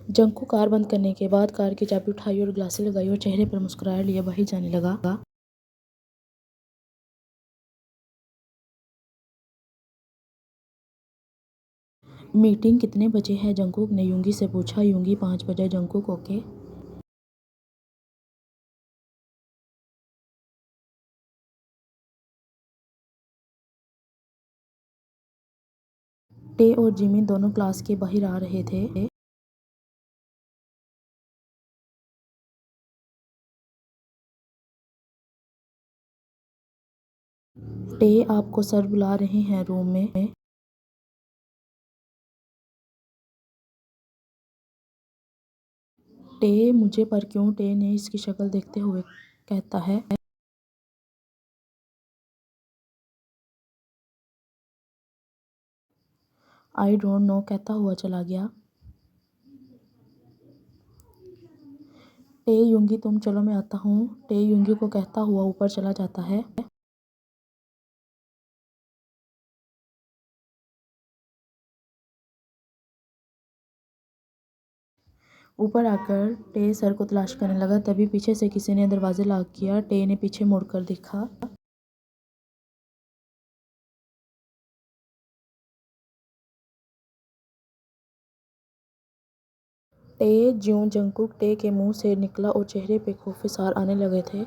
जंकू car बंद करने के बाद कार की चाबी उठाई और ग्लासें लगाई और चेहरे पर मुस्कुराहट लिए बाहर जाने लगा। मीटिंग कितने बजे है? जंकुक ने यूंगी से पूछा। यूंगी 5 बजे। Jungkook okay. टे और जिमी दोनों क्लास के बाहर आ रहे थे। टे आपको सर बुला रहे हैं रूम में। टे मुझे पर क्यों? टे ने इसकी शक्ल देखते हुए कहता है। आई डोंट नो कहता हुआ चला गया। टे यूंगी तुम चलो मैं आता हूँ। टे यूंगी को कहता हुआ ऊपर चला जाता है। ऊपर आकर टे सर को तलाश करने लगा। तभी पीछे से किसी ने दरवाजे लॉक किया। टे ने पीछे मुड़कर देखा। टे ज्यों जंकुक टे के मुंह से निकला और चेहरे पे खौफ सार आने लगे थे।